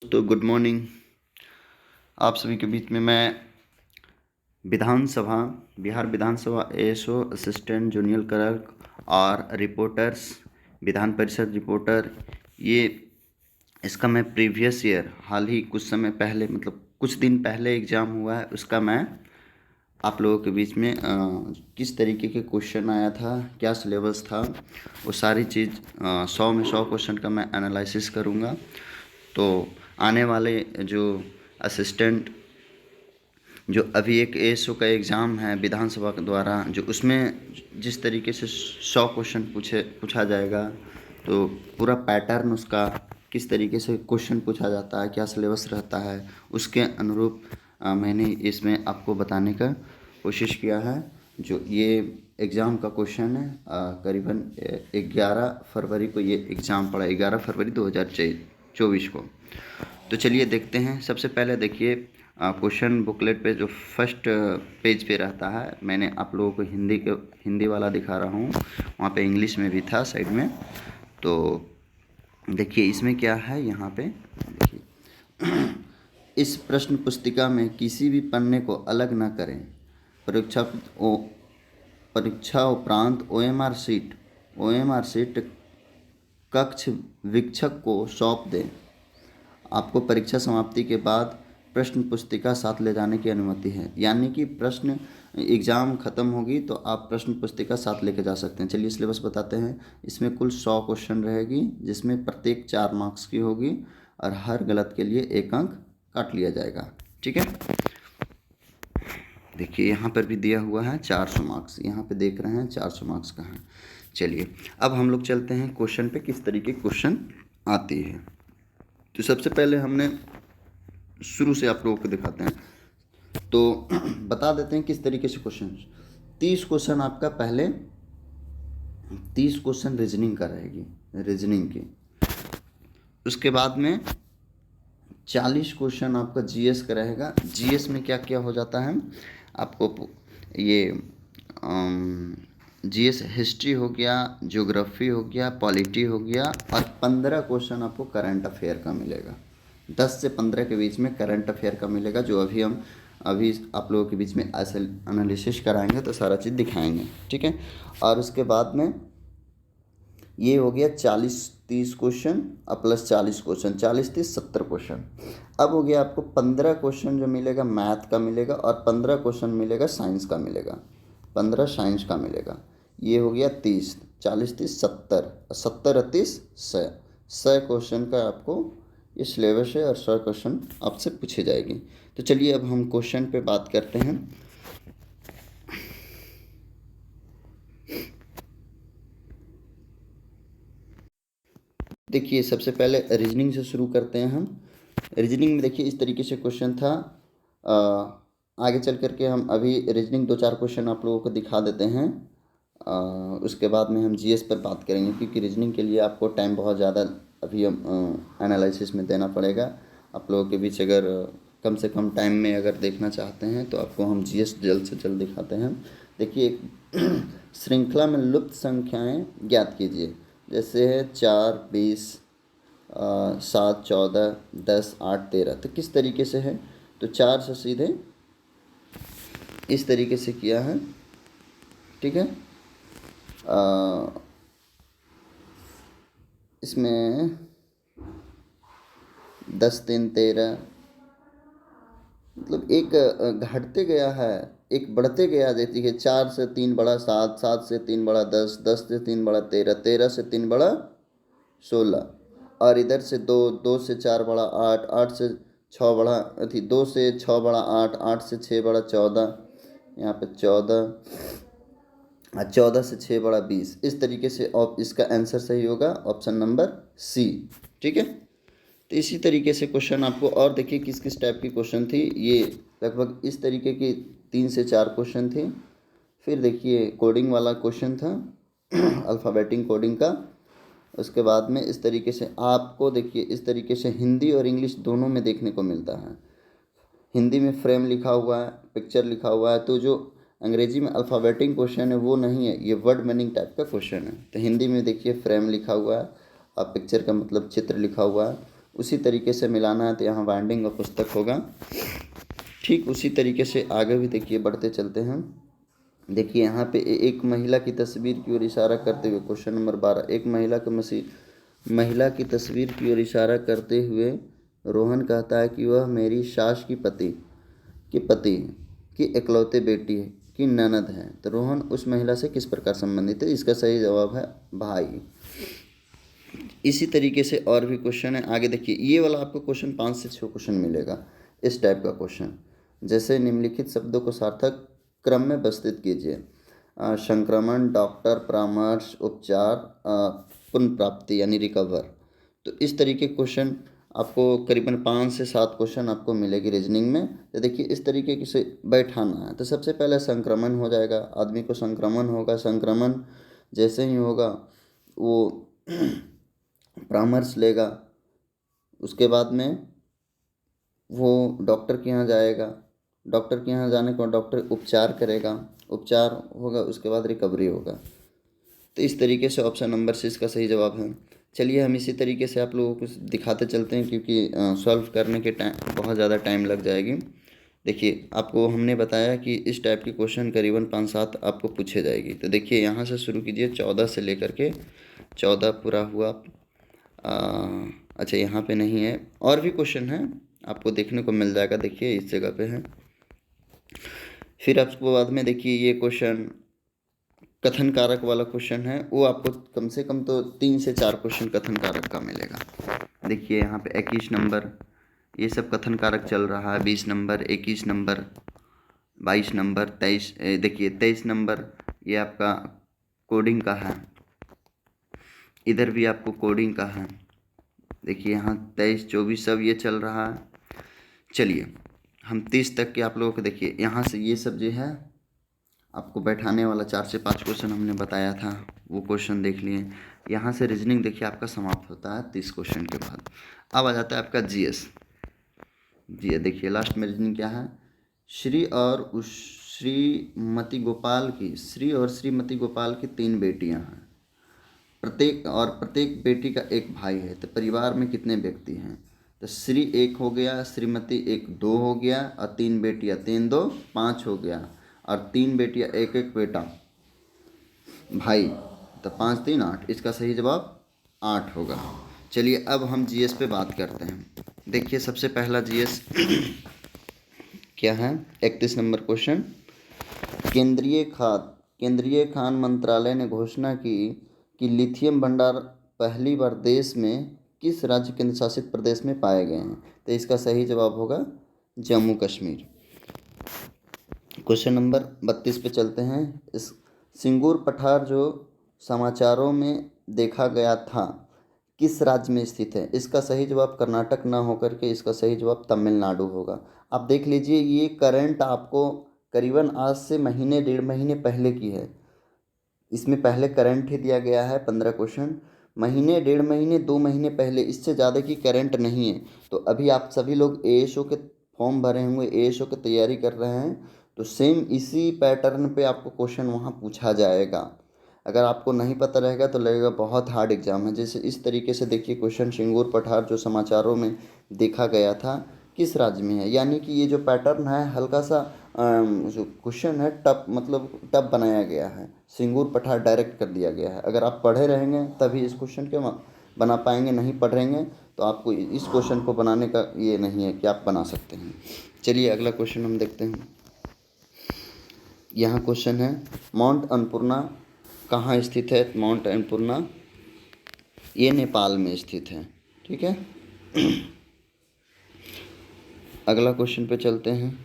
तो good morning. आप सभी के बीच में मैं विधानसभा बिहार विधानसभा एएसओ असिस्टेंट जूनियर क्लर्क और रिपोर्टर्स विधान परिषद रिपोर्टर ये इसका मैं प्रीवियस ईयर हाल ही कुछ समय पहले मतलब कुछ दिन पहले एग्ज़ाम हुआ है उसका मैं आप लोगों के बीच में किस तरीके के क्वेश्चन आया था, क्या सिलेबस था, वो सारी चीज़ 100 में 100 क्वेश्चन का मैं एनालिसिस करूँगा। तो आने वाले जो असिस्टेंट जो अभी एक एएसओ का एग्ज़ाम है विधानसभा के द्वारा, जो उसमें जिस तरीके से 100 क्वेश्चन पूछा जाएगा, तो पूरा पैटर्न उसका किस तरीके से क्वेश्चन पूछा जाता है, क्या सिलेबस रहता है, उसके अनुरूप मैंने इसमें आपको बताने का कोशिश किया है। जो ये एग्ज़ाम का क्वेश्चन है करीबन 11 फरवरी को ये एग्ज़ाम पड़ा, 11 फरवरी 2024 को। तो चलिए देखते हैं। सबसे पहले देखिए क्वेश्चन बुकलेट पे जो फर्स्ट पेज पे रहता है, मैंने आप लोगों को हिंदी वाला दिखा रहा हूँ, वहाँ पे इंग्लिश में भी था साइड में। तो देखिए इसमें क्या है, यहाँ पे देखिए इस प्रश्न पुस्तिका में किसी भी पन्ने को अलग न करें। परीक्षा उपरांत ओएमआर सीट कक्ष वीक्षक को सौंप दें। आपको परीक्षा समाप्ति के बाद प्रश्न पुस्तिका साथ ले जाने की अनुमति है, यानी कि प्रश्न एग्ज़ाम ख़त्म होगी तो आप प्रश्न पुस्तिका साथ लेके जा सकते हैं। चलिए सिलेबस बताते हैं। इसमें कुल 100 क्वेश्चन रहेगी, जिसमें प्रत्येक 4 मार्क्स की होगी और हर गलत के लिए 1 अंक काट लिया जाएगा। ठीक है, देखिए यहाँ पर भी दिया हुआ है 400 मार्क्स, यहाँ पे देख रहे हैं 400 मार्क्स का है। चलिए अब हम लोग चलते हैं क्वेश्चन पे, किस तरीके क्वेश्चन आती है। तो सबसे पहले हमने शुरू से आप लोगों को दिखाते हैं, तो बता देते हैं किस तरीके से क्वेश्चन। 30 क्वेश्चन आपका पहले 30 क्वेश्चन रीजनिंग का रहेगी, रीजनिंग की। उसके बाद में 40 क्वेश्चन आपका जीएस का रहेगा। जीएस में क्या क्या हो जाता है आपको, ये जीएस हिस्ट्री हो गया, ज्योग्राफी हो गया, पॉलिटी हो गया, और 15 क्वेश्चन आपको करंट अफेयर का मिलेगा। 10 से 15 के बीच में करंट अफेयर का मिलेगा, जो अभी आप लोगों के बीच में ऐसे एनालिसिस कराएंगे तो सारा चीज़ दिखाएंगे। ठीक है, और उसके बाद में ये हो गया 40-30 क्वेश्चन और प्लस 40 क्वेश्चन, 40-30 70 क्वेश्चन। अब हो गया आपको 15 क्वेश्चन जो मिलेगा मैथ का मिलेगा, और 15 क्वेश्चन मिलेगा साइंस का मिलेगा, 15 साइंस का मिलेगा। ये हो गया 30, 40-30 70, 70-30 100 क्वेश्चन का आपको ये सिलेबस है, और 100 क्वेश्चन आपसे पूछे जाएगी। तो चलिए अब हम क्वेश्चन पे बात करते हैं। देखिए सबसे पहले रीजनिंग से शुरू करते हैं हम। रीजनिंग में देखिए इस तरीके से क्वेश्चन था। आगे चल करके हम अभी रीजनिंग 2-4 क्वेश्चन आप लोगों को दिखा देते हैं। उसके बाद में हम जीएस पर बात करेंगे, क्योंकि रीजनिंग के लिए आपको टाइम बहुत ज़्यादा अभी एनालिसिस में देना पड़ेगा। आप लोगों के बीच अगर कम से कम टाइम में अगर देखना चाहते हैं तो आपको हम जीएस जल्द से जल्द दिखाते हैं। देखिए श्रृंखला में लुप्त संख्याएं ज्ञात कीजिए। जैसे है 4, 20, 7, 14, 10, 8, 13। तो किस तरीके से है, तो 4 से सीधे इस तरीके से किया है। ठीक है, इसमें 10, 3, 13, मतलब एक घटते गया है, एक बढ़ते गया। देती है 4 से 3 बड़ा 7, 7 से 3 बड़ा 10, 10 से 3 बड़ा 13, 13 से 3 बड़ा 16, और इधर से 2, 2 से 4 बड़ा 8, 8 से 6 बड़ा 2 से 6 बड़ा 8, 8 से 6 बड़ा 14, यहाँ पे 14, 14 से 6 बड़ा 20। इस तरीके से इसका आंसर सही होगा ऑप्शन नंबर सी। ठीक है, तो इसी तरीके से क्वेश्चन आपको और देखिए किस किस टाइप की क्वेश्चन थी। ये लगभग इस तरीके की 3 से 4 क्वेश्चन थे। फिर देखिए कोडिंग वाला क्वेश्चन था अल्फ़ाबेटिक कोडिंग का। उसके बाद में इस तरीके से आपको देखिए इस तरीके से हिंदी और इंग्लिश दोनों में देखने को मिलता है। हिंदी में फ्रेम लिखा हुआ है, पिक्चर लिखा हुआ है, तो जो अंग्रेजी में अल्फ़ाबेटिक क्वेश्चन है वो नहीं है, ये वर्ड मीनिंग टाइप का क्वेश्चन है। तो हिंदी में देखिए फ्रेम लिखा हुआ है और पिक्चर का मतलब चित्र लिखा हुआ है, उसी तरीके से मिलाना है तो यहाँ बाइंडिंग और पुस्तक होगा। ठीक उसी तरीके से आगे भी देखिए बढ़ते चलते हैं। देखिए यहाँ पे एक महिला की तस्वीर की ओर इशारा करते हुए क्वेश्चन नंबर 12, एक महिला की तस्वीर की ओर इशारा करते हुए रोहन कहता है कि वह मेरी सास की पति की इकलौते बेटी की ननद है। तो रोहन उस महिला से किस प्रकार संबंधित है? इसका सही जवाब है भाई। इसी तरीके से और भी क्वेश्चन है, आगे देखिए। ये वाला आपको क्वेश्चन 5 से 6 क्वेश्चन मिलेगा इस टाइप का क्वेश्चन। जैसे निम्नलिखित शब्दों को सार्थक क्रम में व्यवस्थित कीजिए। संक्रमण, डॉक्टर, परामर्श, उपचार, पुनर्प्राप्ति यानी रिकवर। तो इस तरीके के क्वेश्चन आपको करीबन 5 से 7 क्वेश्चन आपको मिलेगी रीजनिंग में। तो देखिए इस तरीके से बैठाना है। तो सबसे पहले संक्रमण हो जाएगा, आदमी को संक्रमण होगा। संक्रमण जैसे ही होगा वो परामर्श लेगा, उसके बाद में वो डॉक्टर के यहाँ जाएगा, डॉक्टर के यहाँ जाने के बाद डॉक्टर उपचार करेगा, उपचार होगा, उसके बाद रिकवरी होगा। तो इस तरीके से ऑप्शन नंबर 6 इसका सही जवाब है। चलिए हम इसी तरीके से आप लोगों को दिखाते चलते हैं, क्योंकि सॉल्व करने के टाइम बहुत ज़्यादा टाइम लग जाएगी। देखिए आपको हमने बताया कि इस टाइप के क्वेश्चन करीबन 5-7 आपको पूछे जाएगी। तो देखिए यहाँ से शुरू कीजिए, 14 से लेकर के 14 पूरा हुआ। अच्छा यहाँ पे नहीं है, और भी क्वेश्चन है आपको देखने को मिल जाएगा। देखिए इस जगह पे है। फिर आपको बाद में देखिए ये क्वेश्चन कथन कारक वाला क्वेश्चन है, वो आपको कम से कम तो 3 से 4 क्वेश्चन कथन कारक का मिलेगा। देखिए यहाँ पे 21 नंबर ये सब कथन कारक चल रहा है, 20 नंबर, 21 नंबर, 22 नंबर, 23, देखिए 23 नंबर ये आपका कोडिंग का है, इधर भी आपको कोडिंग का है। देखिए यहाँ 23, 24 सब ये चल रहा है। चलिए हम 30 तक के आप लोगों को देखिए यहाँ से ये सब जो है आपको बैठाने वाला 4 से 5 क्वेश्चन हमने बताया था, वो क्वेश्चन देख लिए। यहाँ से रीजनिंग देखिए आपका समाप्त होता है 30 क्वेश्चन के बाद। अब आ जाता है आपका जीएस। देखिए लास्ट में रीजनिंग क्या है। श्री और श्रीमती गोपाल की 3 बेटियां हैं, प्रत्येक बेटी का एक भाई है। तो परिवार में कितने व्यक्ति हैं? तो श्री 1 हो गया, श्रीमती 1 2 हो गया, और 3 बेटियां, 3 2 5 हो गया, और 3 बेटियां, एक बेटा भाई, तो 5 3 8। इसका सही जवाब 8 होगा। चलिए अब हम जीएस पे बात करते हैं। देखिए सबसे पहला जीएस क्या है, 31 नंबर क्वेश्चन। केंद्रीय खान मंत्रालय ने घोषणा की कि लिथियम भंडार पहली बार देश में किस राज्य केंद्र शासित प्रदेश में पाए गए हैं? तो इसका सही जवाब होगा जम्मू कश्मीर। क्वेश्चन नंबर 32 पे चलते हैं। इस सिंगूर पठार जो समाचारों में देखा गया था किस राज्य में स्थित है? इसका सही जवाब कर्नाटक ना होकर के इसका सही जवाब तमिलनाडु होगा। आप देख लीजिए ये करंट आपको करीबन आज से महीने 1.5 महीने पहले की है। इसमें पहले करंट ही दिया गया है 15 क्वेश्चन, महीने 1.5 महीने 2 महीने पहले, इससे ज़्यादा की करंट नहीं है। तो अभी आप सभी लोग एएसओ के फॉर्म भरे होंगे, एएसओ की तैयारी कर रहे हैं, तो सेम इसी पैटर्न पे आपको क्वेश्चन वहाँ पूछा जाएगा। अगर आपको नहीं पता रहेगा तो लगेगा बहुत हार्ड एग्जाम है। जैसे इस तरीके से देखिए क्वेश्चन, सिंगूर पठार जो समाचारों में देखा गया था किस राज्य में है, यानी कि ये जो पैटर्न है हल्का सा जो क्वेश्चन है टफ, मतलब टफ बनाया गया है। सिंगूर पठार डायरेक्ट कर दिया गया है। अगर आप पढ़े रहेंगे तभी इस क्वेश्चन के बना पाएंगे, नहीं पढ़ेंगे तो आपको इस क्वेश्चन को बनाने का ये नहीं है कि आप बना सकते हैं। चलिए अगला क्वेश्चन हम देखते हैं। यहाँ क्वेश्चन है माउंट अन्नपूर्णा कहाँ स्थित है? माउंट अन्नपूर्णा ये नेपाल में स्थित है। ठीक है। अगला क्वेश्चन पे चलते हैं।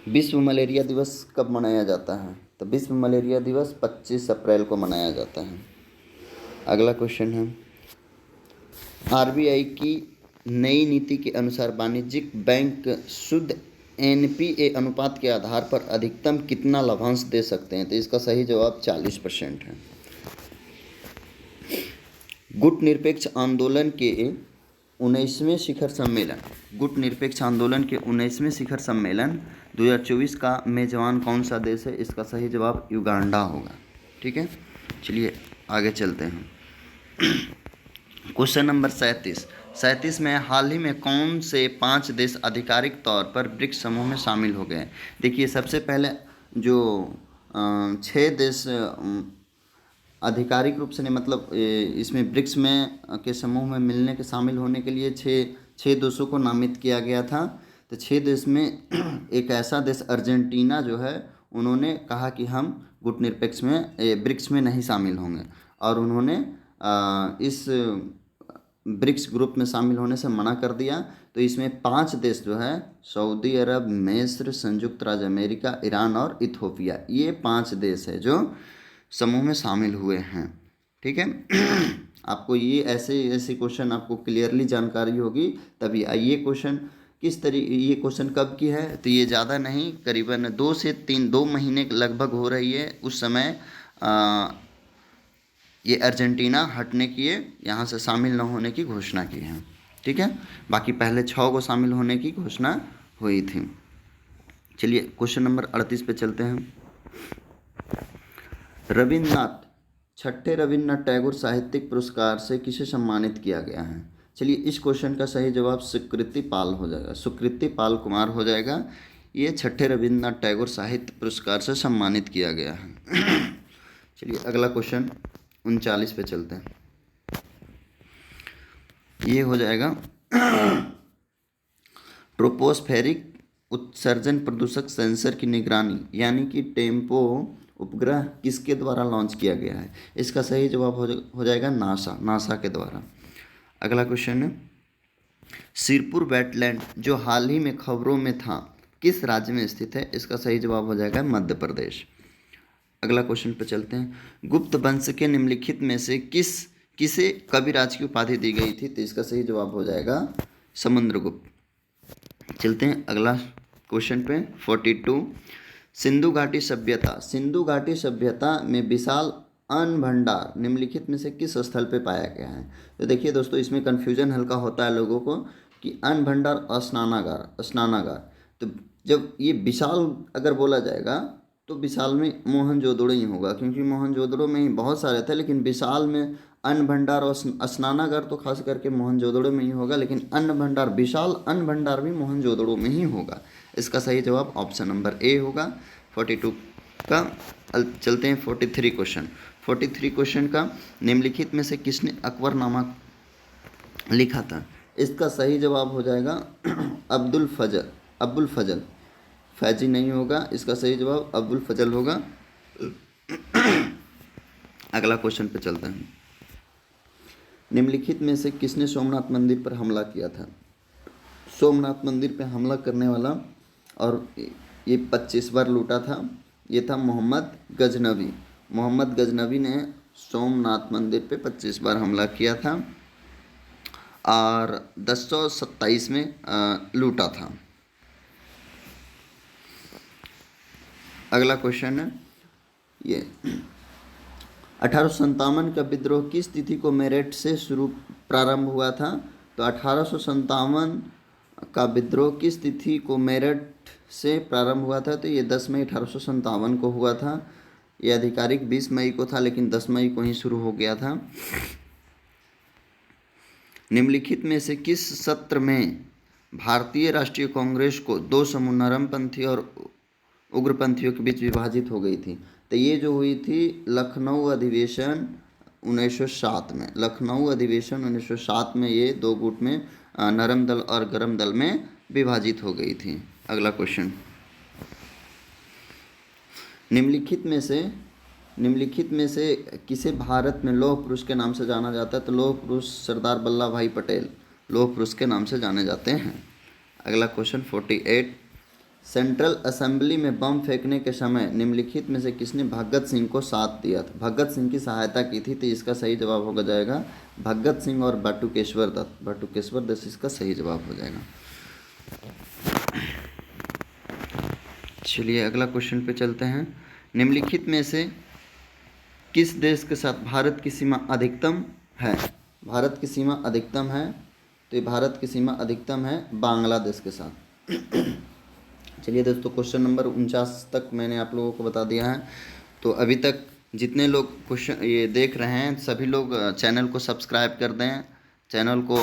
विश्व मलेरिया दिवस कब मनाया जाता है? तो विश्व मलेरिया दिवस 25 अप्रैल को मनाया जाता है। अगला क्वेश्चन है आरबीआई की नई नीति के अनुसार वाणिज्यिक बैंक शुद्ध एनपीए अनुपात के आधार पर अधिकतम कितना लाभांश दे सकते हैं? तो इसका सही जवाब 40% है। गुट निरपेक्ष आंदोलन के 19वें शिखर सम्मेलन 2024 का मेजबान कौन सा देश है? इसका सही जवाब युगांडा होगा। ठीक है। चलिए आगे चलते हैं। क्वेश्चन नंबर 37 में हाल ही में कौन से 5 देश आधिकारिक तौर पर ब्रिक्स समूह में शामिल हो गए? देखिए, सबसे पहले जो 6 देश आधिकारिक रूप से नहीं, मतलब इसमें ब्रिक्स में के समूह में मिलने के शामिल होने के लिए छः देशों को नामित किया गया था। तो 6 देश में एक ऐसा देश अर्जेंटीना जो है, उन्होंने कहा कि हम गुटनिरपेक्ष में ब्रिक्स में नहीं शामिल होंगे, और उन्होंने इस ब्रिक्स ग्रुप में शामिल होने से मना कर दिया। तो इसमें 5 देश जो है, सऊदी अरब, मिस्र, संयुक्त राज्य अमेरिका, ईरान और इथोपिया, ये 5 देश है जो समूह में शामिल हुए हैं। ठीक है। आपको ये ऐसे क्वेश्चन आपको क्लियरली जानकारी होगी तभी। ये क्वेश्चन ये क्वेश्चन कब की है? तो ये ज़्यादा नहीं, करीबन 2 से 2 महीने लगभग हो रही है। उस समय ये अर्जेंटीना हटने की, यहाँ से शामिल न होने की घोषणा की है। ठीक है। बाकी पहले 6 को शामिल होने की घोषणा हुई थी। चलिए क्वेश्चन नंबर 38 पे चलते हैं। रविन्द्रनाथ, छठे रविन्द्रनाथ टैगोर साहित्यिक पुरस्कार से किसे सम्मानित किया गया है? चलिए, इस क्वेश्चन का सही जवाब सुकृति पाल हो जाएगा, सुकृति पाल कुमार हो जाएगा। ये छठे रविन्द्रनाथ टैगोर साहित्य पुरस्कार से सम्मानित किया गया है। चलिए अगला क्वेश्चन 39 पे चलते हैं। ये हो जाएगा ट्रोपोस्फेरिक उत्सर्जन प्रदूषक सेंसर की निगरानी यानी कि टेम्पो उपग्रह किसके द्वारा लॉन्च किया गया है? इसका सही जवाब हो जाएगा नासा के द्वारा। अगला क्वेश्चन है, सिरपुर वेटलैंड जो हाल ही में खबरों में था किस राज्य में स्थित है? इसका सही जवाब हो जाएगा मध्य प्रदेश। अगला क्वेश्चन पे चलते हैं। गुप्त वंश के निम्नलिखित में से किसे कविराज की उपाधि दी गई थी? तो इसका सही जवाब हो जाएगा समुद्रगुप्त। चलते हैं अगला क्वेश्चन पे 42। सिंधु घाटी सभ्यता में विशाल अन्न भंडार निम्नलिखित में से किस स्थल पे पाया गया है? तो देखिए दोस्तों, इसमें कन्फ्यूजन हल्का होता है लोगों को कि अन्न भंडार और स्नानागार। तो जब ये विशाल अगर बोला जाएगा तो विशाल में मोहनजोदड़ो ही होगा, क्योंकि मोहनजोदड़ो में ही बहुत सारे थे। लेकिन विशाल में अन्न भंडार और स्नानागार तो खास करके मोहनजोदड़ो में ही होगा, लेकिन विशाल अन्न भंडार भी मोहनजोदड़ो में ही होगा। इसका सही जवाब ऑप्शन नंबर ए होगा 42 का। चलते हैं 43 क्वेश्चन का। निम्नलिखित में से किसने अकबरनामा लिखा था? इसका सही जवाब हो जाएगा अब्दुल फजल। फैजी नहीं होगा, इसका सही जवाब अब्दुल फजल होगा। अगला क्वेश्चन पे चलते हैं। निम्नलिखित में से किसने सोमनाथ मंदिर पर हमला किया था? सोमनाथ मंदिर पे हमला करने वाला और ये 25 बार लूटा था, ये था मोहम्मद गजनवी ने सोमनाथ मंदिर पे 25 बार हमला किया था और 1027 में लूटा था। अगला क्वेश्चन है ये 1857 का विद्रोह किस तिथि को मेरठ से प्रारंभ हुआ था? तो 1857 का विद्रोह किस तिथि को मेरठ से प्रारंभ हुआ था? तो ये 10 मई 1857 को हुआ था। ये आधिकारिक 20 मई को था, लेकिन 10 मई को ही शुरू हो गया था। निम्नलिखित में से किस सत्र में भारतीय राष्ट्रीय कांग्रेस को 2 समूह नरमपंथी और उग्रपंथियों के बीच विभाजित हो गई थी? तो ये जो हुई थी लखनऊ अधिवेशन 1907 में। लखनऊ अधिवेशन 1907 में ये 2 गुट में नरम दल और गरम दल में विभाजित हो गई थी। अगला क्वेश्चन, निम्नलिखित में से किसे भारत में लौह पुरुष के नाम से जाना जाता है? तो लौह पुरुष सरदार वल्लभ भाई पटेल लौह पुरुष के नाम से जाने जाते हैं। अगला क्वेश्चन 48। सेंट्रल असेंबली में बम फेंकने के समय निम्नलिखित में से किसने भगत सिंह को साथ दिया था? भगत सिंह की सहायता की थी। तो इसका सही जवाब होगा जाएगा भगत सिंह और बटुकेश्वर दत्त इसका सही जवाब हो जाएगा। चलिए अगला क्वेश्चन पे चलते हैं। निम्नलिखित में से किस देश के साथ भारत की सीमा अधिकतम है? भारत की सीमा अधिकतम है, तो ये भारत की सीमा अधिकतम है बांग्लादेश के साथ। चलिए दोस्तों, क्वेश्चन नंबर 49 तक मैंने आप लोगों को बता दिया है। तो अभी तक जितने लोग क्वेश्चन ये देख रहे हैं, सभी लोग चैनल को सब्सक्राइब कर दें चैनल को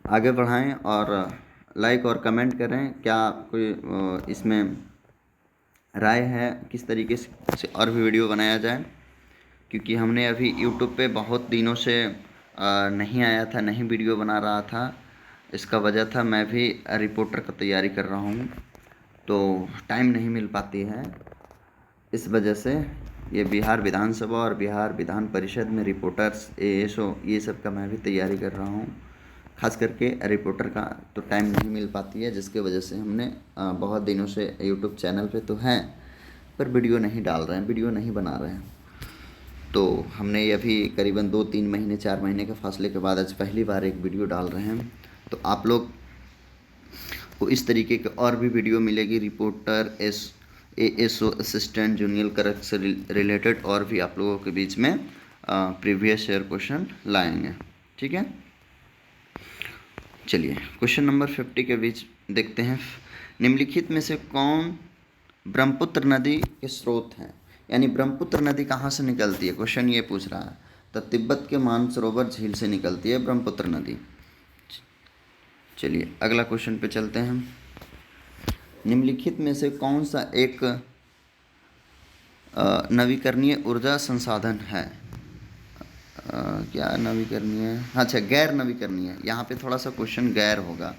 आगे बढ़ाएं और लाइक और कमेंट करें। क्या कोई इसमें राय है किस तरीके से और भी वीडियो बनाया जाए, क्योंकि हमने अभी यूट्यूब पे बहुत दिनों से नहीं आया था, नहीं वीडियो बना रहा था। इसका वजह था मैं भी रिपोर्टर का तैयारी कर रहा हूँ, तो टाइम नहीं मिल पाती है। इस वजह से ये बिहार विधानसभा और बिहार विधान परिषद में रिपोर्टर्स ASO ये सब का मैं भी तैयारी कर रहा हूँ। खास करके रिपोर्टर का तो टाइम नहीं मिल पाती है, जिसके वजह से हमने बहुत दिनों से यूट्यूब चैनल पे तो हैं पर वीडियो नहीं डाल रहे हैं, वीडियो नहीं बना रहे हैं। तो हमने ये अभी करीबन 2-3 महीने 4 महीने के फासले के बाद आज पहली बार एक वीडियो डाल रहे हैं। तो आप लोग को इस तरीके के और भी वीडियो मिलेगी, reporter ASO assistant junior clerk से रिलेटेड और भी आप लोगों के बीच में प्रीवियस ईयर क्वेश्चन लाएंगे। ठीक है, चलिए क्वेश्चन नंबर 50 के बीच देखते हैं। निम्नलिखित में से कौन ब्रह्मपुत्र नदी के स्रोत हैं? यानी ब्रह्मपुत्र नदी कहाँ से निकलती है, क्वेश्चन ये पूछ रहा है। तो तिब्बत के मानसरोवर झील से निकलती है ब्रह्मपुत्र नदी। चलिए अगला क्वेश्चन पे चलते हैं। निम्नलिखित में से कौन सा एक नवीकरणीय ऊर्जा संसाधन है? क्या नवीकरणीय? अच्छा, गैर नवीकरणीय। यहाँ पे थोड़ा सा क्वेश्चन गैर होगा,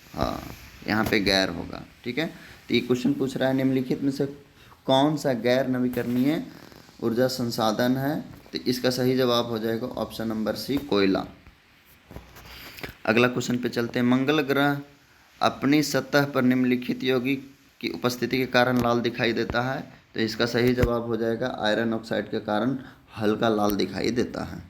हाँ यहाँ पे गैर होगा। ठीक है, तो ये क्वेश्चन पूछ रहा है निम्नलिखित में से कौन सा गैर नवीकरणीय ऊर्जा संसाधन है? तो इसका सही जवाब हो जाएगा ऑप्शन नंबर सी, कोयला। अगला क्वेश्चन पे चलते हैं। मंगल ग्रह अपनी सतह पर निम्नलिखित यौगिक की उपस्थिति के कारण लाल दिखाई देता है। तो इसका सही जवाब हो जाएगा आयरन ऑक्साइड के कारण हल्का लाल दिखाई देता है।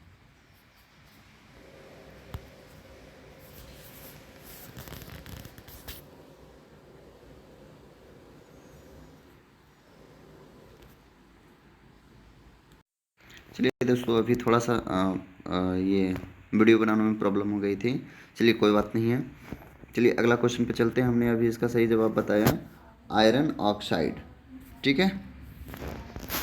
चलिए दोस्तों, अभी थोड़ा सा ये वीडियो बनाने में प्रॉब्लम हो गई थी। चलिए कोई बात नहीं है। चलिए अगला क्वेश्चन पे चलते हैं। हमने अभी इसका सही जवाब बताया आयरन ऑक्साइड। ठीक है,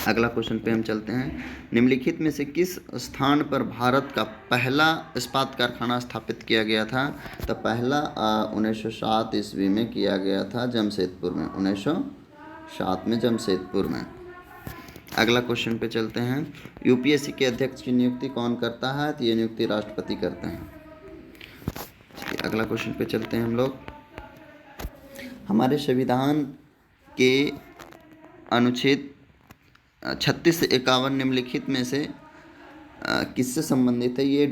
अगला क्वेश्चन पे हम चलते हैं। निम्नलिखित में से किस स्थान पर भारत का पहला इस्पात कारखाना स्थापित किया गया था? तो पहला 1907 ईस्वी में किया गया था जमशेदपुर में, 1907 में जमशेदपुर में। अगला क्वेश्चन पे चलते हैं। UPSC के अध्यक्ष की नियुक्ति कौन करता है? तो ये नियुक्ति राष्ट्रपति करते हैं। अगला क्वेश्चन पे चलते हैं हम लोग। हमारे संविधान के अनुच्छेद 36 से 51 निम्नलिखित में से किससे संबंधित है? ये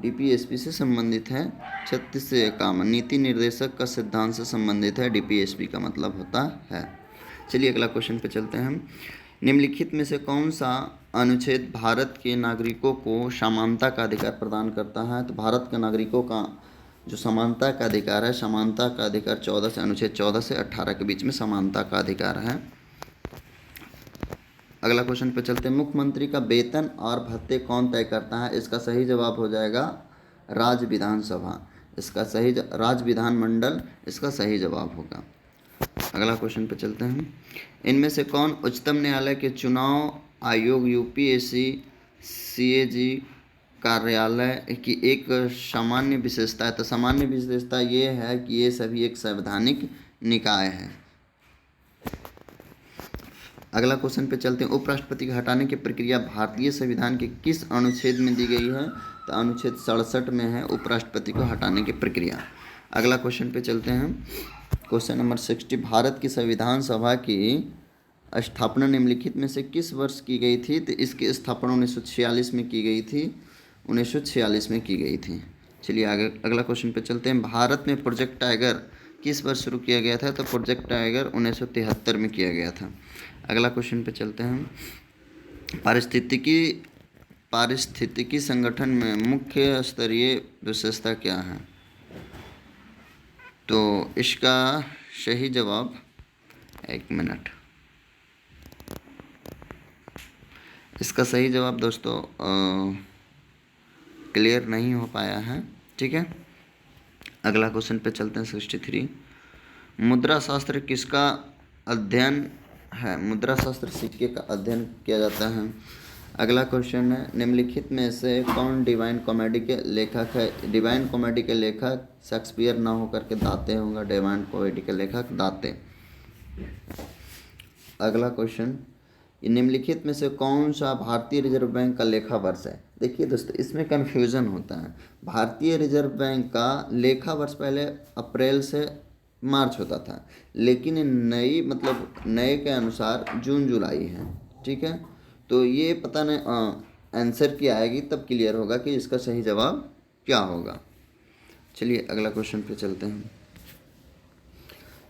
DPSP से संबंधित है। 36 से 51 नीति निर्देशक का सिद्धांत से संबंधित है। DPSP का मतलब होता है। चलिए अगला क्वेश्चन पे चलते हैं हम। निम्नलिखित में से कौन सा अनुच्छेद भारत के नागरिकों को समानता का अधिकार प्रदान करता है? तो भारत के नागरिकों का जो समानता का अधिकार है, समानता का अधिकार अनुच्छेद 14 से 18 के बीच में समानता का अधिकार है। अगला क्वेश्चन पे चलते हैं। मुख्यमंत्री का वेतन और भत्ते कौन तय करता है? इसका सही जवाब हो जाएगा राज्य विधानसभा। इसका सही राज्य विधानमंडल इसका सही जवाब होगा। अगला क्वेश्चन पे चलते हैं। इनमें से कौन उच्चतम न्यायालय के चुनाव आयोग UPSC CAG कार्यालय की एक सामान्य विशेषता है? तो सामान्य विशेषता ये है कि ये सभी एक संवैधानिक निकाय है। अगला क्वेश्चन पे चलते हैं। उपराष्ट्रपति को हटाने की प्रक्रिया भारतीय संविधान के किस अनुच्छेद में दी गई है? तो अनुच्छेद 67 में है उपराष्ट्रपति को हटाने की प्रक्रिया। अगला क्वेश्चन पे चलते हैं। Question number 60। भारत की संविधान सभा की स्थापना निम्नलिखित में से किस वर्ष की गई थी? तो इसकी स्थापना 1946 में की गई थी, 1946 में की गई थी। चलिए आगे अगला क्वेश्चन पे चलते हैं। भारत में प्रोजेक्ट टाइगर किस वर्ष शुरू किया गया था? तो प्रोजेक्ट टाइगर 1973 में किया गया था। अगला क्वेश्चन पे चलते हैं। पारिस्थितिकी संगठन में मुख्य स्तरीय विशेषता क्या है? तो इसका सही जवाब, एक मिनट, इसका सही जवाब दोस्तों क्लियर नहीं हो पाया है। ठीक है, अगला क्वेश्चन पे चलते हैं। 63। मुद्रा शास्त्र किसका अध्ययन है? मुद्रा शास्त्र सिक्के का अध्ययन किया जाता है। अगला क्वेश्चन है, निम्नलिखित में से कौन डिवाइन कॉमेडी के लेखक है? डिवाइन कॉमेडी के लेखक शेक्सपियर ना होकर के दाते होगा। डिवाइन कॉमेडी के लेखक दाते। अगला क्वेश्चन, निम्नलिखित में से कौन सा भारतीय रिजर्व बैंक का लेखा वर्ष है? देखिए दोस्तों, इसमें कन्फ्यूज़न होता है। भारतीय रिजर्व बैंक का लेखा वर्ष पहले अप्रैल से मार्च होता था, लेकिन नई नए के अनुसार जून जुलाई है। ठीक है, तो ये पता नहीं आंसर की आएगी तब क्लियर होगा कि इसका सही जवाब क्या होगा। चलिए अगला क्वेश्चन पे चलते हैं।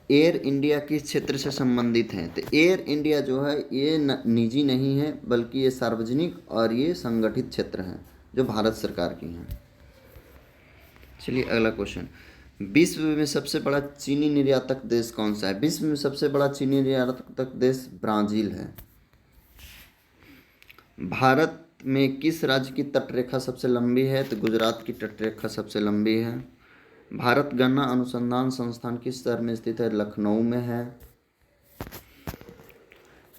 एयर इंडिया किस क्षेत्र से संबंधित है? तो एयर इंडिया जो है ये निजी नहीं है, बल्कि ये सार्वजनिक और ये संगठित क्षेत्र है जो भारत सरकार की है। चलिए अगला क्वेश्चन, विश्व में सबसे बड़ा चीनी निर्यातक देश कौन सा है? विश्व में सबसे बड़ा चीनी निर्यातक देश ब्राज़ील है। भारत में किस राज्य की तटरेखा सबसे लंबी है? तो गुजरात की तटरेखा सबसे लंबी है। भारत गन्ना अनुसंधान संस्थान किस शहर में स्थित है? लखनऊ में है।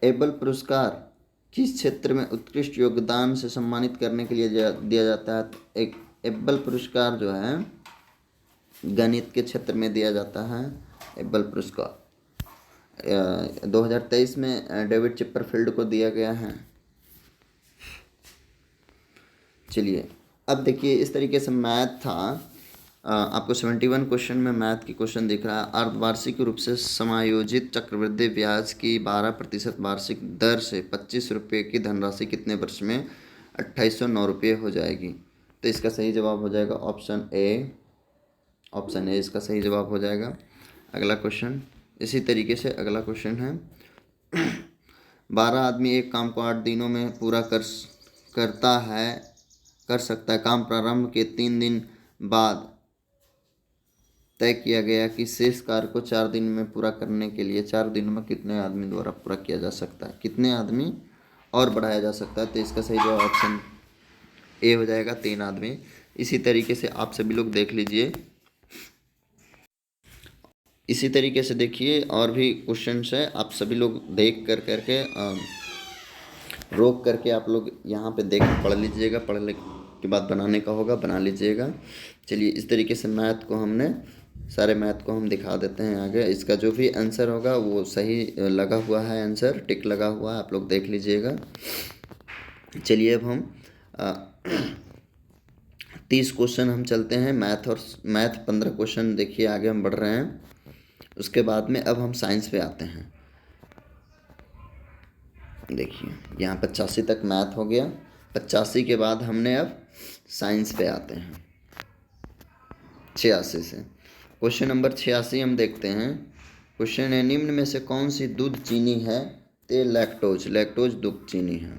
एबल पुरस्कार किस क्षेत्र में उत्कृष्ट योगदान से सम्मानित करने के लिए दिया जाता है? एक एबल पुरस्कार जो है गणित के क्षेत्र में दिया जाता है। एबल पुरस्कार 2023 में डेविड चिपरफील्ड को दिया गया है। चलिए अब देखिए, इस तरीके से मैथ था। आपको 71 क्वेश्चन में मैथ की क्वेश्चन दिख रहा है। अर्धवार्षिक रूप से समायोजित चक्रवृद्धि ब्याज की 12% वार्षिक दर से 25 रुपये की धनराशि कितने वर्ष में 2809 रुपये हो जाएगी? तो इसका सही जवाब हो जाएगा ऑप्शन ए। ऑप्शन ए इसका सही जवाब हो जाएगा। अगला क्वेश्चन इसी तरीके से अगला क्वेश्चन है, 12 आदमी एक काम को 8 दिनों में पूरा कर सकता है। काम प्रारंभ के 3 दिन बाद तय किया गया कि शेष कार्य को 4 दिन में पूरा करने के लिए 4 दिनों में कितने आदमी द्वारा पूरा किया जा सकता है? कितने आदमी और बढ़ाया जा सकता है? तो इसका सही जवाब ऑप्शन ए हो जाएगा, 3 आदमी। इसी तरीके से आप सभी लोग देख लीजिए। इसी तरीके से देखिए और भी क्वेश्चन है, आप सभी लोग देख करके रोक करके आप लोग यहाँ पे देख पढ़ लीजिएगा। पढ़ने के बाद बनाने का होगा, बना लीजिएगा। चलिए इस तरीके से सारे मैथ को हम दिखा देते हैं आगे। इसका जो भी आंसर होगा वो सही लगा हुआ है, आंसर टिक लगा हुआ है, आप लोग देख लीजिएगा। चलिए अब हम 30 क्वेश्चन हम चलते हैं। मैथ 15 क्वेश्चन देखिए आगे हम बढ़ रहे हैं। उसके बाद में अब हम साइंस पे आते हैं। देखिए यहाँ 85 तक मैथ हो गया। 85 के बाद हमने अब साइंस पे आते हैं 86 से। क्वेश्चन नंबर 86 हम देखते हैं। क्वेश्चन है, निम्न में से कौन सी दूध चीनी है? ते लैक्टोज दूध चीनी है।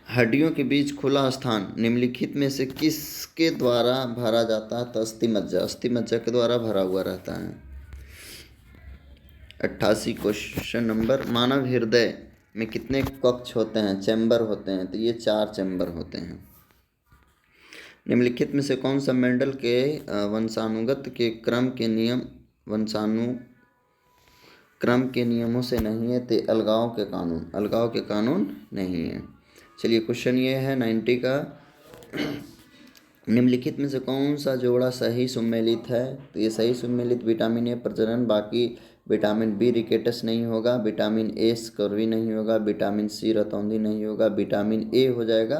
हड्डियों के बीच खुला स्थान निम्नलिखित में से किसके द्वारा भरा जाता है? तो अस्थि मज्जा के द्वारा भरा हुआ रहता है। 88 क्वेश्चन नंबर, मानव हृदय में कितने कक्ष होते हैं? चैम्बर होते हैं। तो ये 4 चैम्बर होते हैं। निम्नलिखित में से कौन सा मेंडल के वंशानुगत के क्रम के नियमों से नहीं है? तो अलगाव के कानून नहीं है। चलिए क्वेश्चन ये है 90 का, निम्नलिखित में से कौन सा जोड़ा सही सुमेलित है? तो ये सही सुमेलित विटामिन ए प्रजनन, बाकी विटामिन बी रिकेटस नहीं होगा, विटामिन ए स्कर्वी नहीं होगा, विटामिन सी रतौंधी नहीं होगा, विटामिन ए हो जाएगा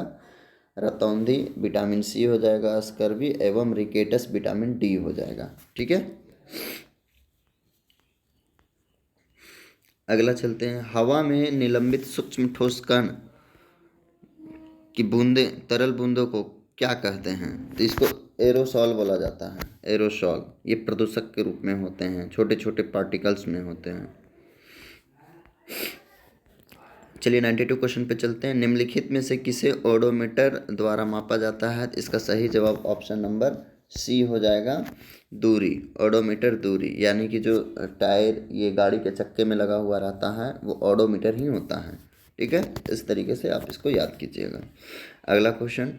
रतौंधी, विटामिन सी हो जाएगा स्कर्वी एवं रिकेटस विटामिन डी हो जाएगा। ठीक है, अगला चलते हैं। हवा में निलंबित सूक्ष्म ठोस कण की तरल बूंदों को क्या कहते हैं? तो इसको एरोसॉल बोला जाता है। एरोसॉल ये प्रदूषक के रूप में होते हैं, छोटे छोटे पार्टिकल्स में होते हैं। चलिए 92 क्वेश्चन पे चलते हैं। निम्नलिखित में से किसे ओडोमीटर द्वारा मापा जाता है? इसका सही जवाब ऑप्शन नंबर सी हो जाएगा, दूरी। ओडोमीटर दूरी, यानी कि जो टायर ये गाड़ी के चक्के में लगा हुआ रहता है वो ओडोमीटर ही होता है। ठीक है, इस तरीके से आप इसको याद कीजिएगा। अगला क्वेश्चन,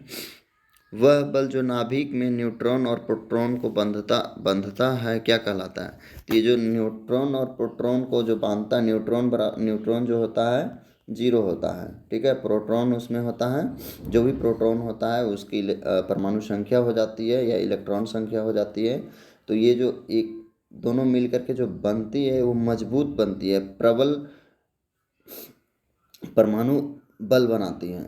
वह बल जो नाभिक में न्यूट्रॉन और प्रोटॉन को बंधता है क्या कहलाता है? तो ये जो न्यूट्रॉन और प्रोटॉन को जो बांधता है, न्यूट्रॉन जो होता है जीरो होता है। ठीक है, प्रोटॉन उसमें होता है, जो भी प्रोटॉन होता है उसकी परमाणु संख्या हो जाती है या इलेक्ट्रॉन संख्या हो जाती है। तो ये जो एक दोनों मिल करके जो बनती है वो मजबूत बनती है, प्रबल परमाणु बल बनाती है।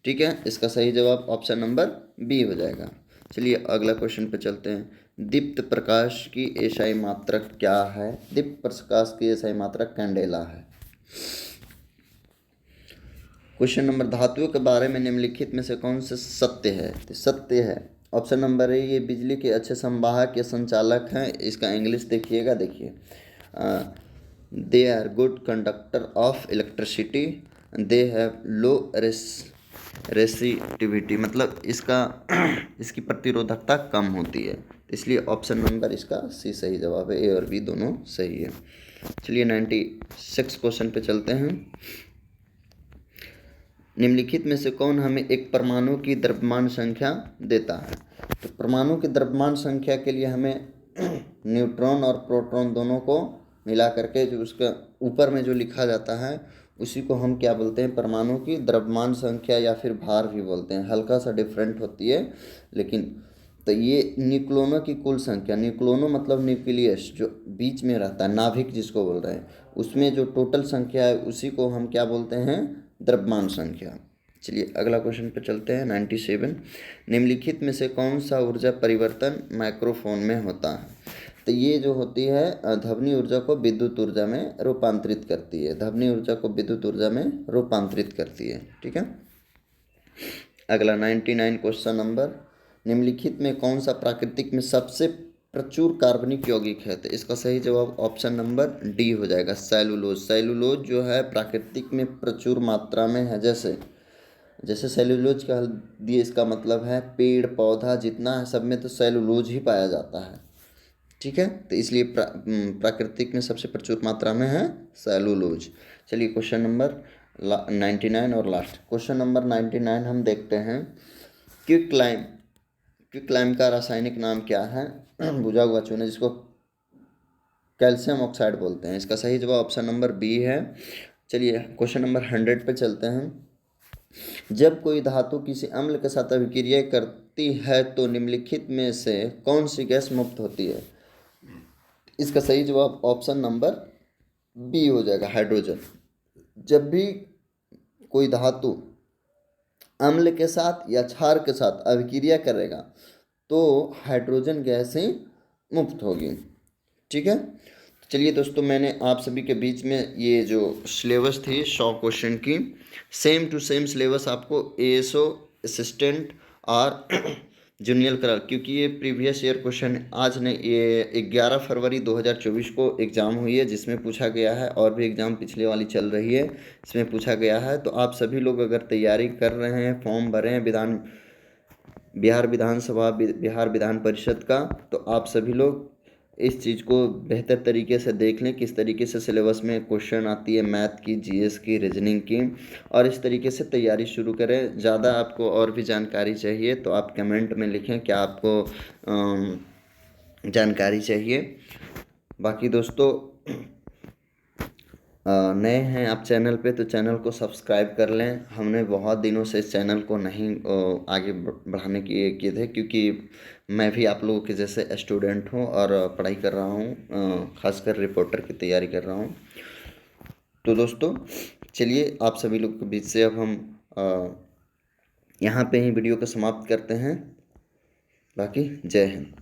ठीक है, इसका सही जवाब ऑप्शन नंबर बी हो जाएगा। चलिए अगला क्वेश्चन पे चलते हैं। दीप्त प्रकाश की एसआई मात्रक क्या है? दीप्त प्रकाश की एसआई मात्रक कैंडेला है। क्वेश्चन नंबर, धातुओं के बारे में निम्नलिखित में से कौन से सत्य है? तो सत्य है ऑप्शन नंबर ए, ये बिजली के अच्छे संवाहक या संचालक हैं। इसका इंग्लिश देखिएगा, देखिए, they are good conductor of electricity, they have low resistivity, मतलब इसका इसकी प्रतिरोधकता कम होती है। इसलिए ऑप्शन नंबर इसका सी सही जवाब है। ए और बी दोनों सही है। चलिए 96 क्वेश्चन पे चलते हैं। निम्नलिखित में से कौन हमें एक परमाणु की द्रव्यमान संख्या देता है? तो परमाणु की द्रव्यमान संख्या के लिए हमें न्यूट्रॉन और प्रोटॉन दोनों को मिला करके जो उसका ऊपर में जो लिखा जाता है उसी को हम क्या बोलते हैं? परमाणु की द्रव्यमान संख्या या फिर भार भी बोलते हैं। हल्का सा डिफरेंट होती है लेकिन। तो ये न्यूक्लियनों की कुल संख्या, न्यूक्लियनों मतलब न्यूक्लियस जो बीच में रहता है, नाभिक जिसको बोल रहे हैं, उसमें जो टोटल संख्या है उसी को हम क्या बोलते हैं? द्रव्यमान संख्या। चलिए अगला क्वेश्चन पे चलते हैं 97। निम्नलिखित में से कौन सा ऊर्जा परिवर्तन माइक्रोफोन में होता है? तो ये जो होती है ध्वनि ऊर्जा को विद्युत ऊर्जा में रूपांतरित करती है। ध्वनि ऊर्जा को विद्युत ऊर्जा में रूपांतरित करती है। ठीक है, अगला 99 क्वेश्चन नंबर, निम्नलिखित में कौन सा प्राकृतिक में सबसे प्रचुर कार्बनिक यौगिक है? तो इसका सही जवाब ऑप्शन नंबर डी हो जाएगा, सेलुलोज। सेलुलोज जो है प्राकृतिक में प्रचुर मात्रा में है। जैसे जैसे सेलुलोज का दिए, इसका मतलब है पेड़ पौधा जितना है सब में तो सेलुलोज ही पाया जाता है। ठीक है, तो इसलिए प्राकृतिक में सबसे प्रचुर मात्रा में है सेलुलोज। चलिए क्वेश्चन नंबर 99 और लास्ट क्वेश्चन नंबर 99 हम देखते हैं। क्विकलाइम, क्विकलाइम का रासायनिक नाम क्या है? बुझा हुआ चूना, जिसको कैल्शियम ऑक्साइड बोलते हैं। इसका सही जवाब ऑप्शन नंबर बी है। चलिए क्वेश्चन नंबर 100 पे चलते हैं। जब कोई धातु किसी अम्ल के साथ अभिक्रिया करती है तो निम्नलिखित में से कौन सी गैस मुक्त होती है? इसका सही जवाब ऑप्शन नंबर बी हो जाएगा, हाइड्रोजन। जब भी कोई धातु अम्ल के साथ या क्षार के साथ अभिक्रिया करेगा तो हाइड्रोजन गैस ही मुक्त होगी। ठीक है, चलिए दोस्तों, मैंने आप सभी के बीच में ये जो सिलेबस थी 100 क्वेश्चन की, सेम टू सेम सिलेबस आपको एएसओ असिस्टेंट और जूनियर क्लर्क, क्योंकि ये प्रीवियस ईयर क्वेश्चन आज ने ये 11 फरवरी 2024 को एग्ज़ाम हुई है जिसमें पूछा गया है, और भी एग्ज़ाम पिछले वाली चल रही है इसमें पूछा गया है। तो आप सभी लोग अगर तैयारी कर रहे हैं, फॉर्म भरे हैं बिहार विधानसभा बिहार विधान परिषद का, तो आप सभी लोग इस चीज़ को बेहतर तरीके से देख लें, किस तरीके से सिलेबस में क्वेश्चन आती है, मैथ की, जीएस की, रीजनिंग की, और इस तरीके से तैयारी शुरू करें। ज़्यादा आपको और भी जानकारी चाहिए तो आप कमेंट में लिखें क्या आपको जानकारी चाहिए। बाकी दोस्तों नए हैं आप चैनल पे तो चैनल को सब्सक्राइब कर लें। हमने बहुत दिनों से इस चैनल को नहीं आगे बढ़ाने की किए थे, क्योंकि मैं भी आप लोगों के जैसे स्टूडेंट हूँ और पढ़ाई कर रहा हूँ, खासकर रिपोर्टर की तैयारी कर रहा हूँ। तो दोस्तों चलिए आप सभी लोग के बीच से अब हम यहाँ पे ही वीडियो को समाप्त करते हैं। बाकी जय हिंद।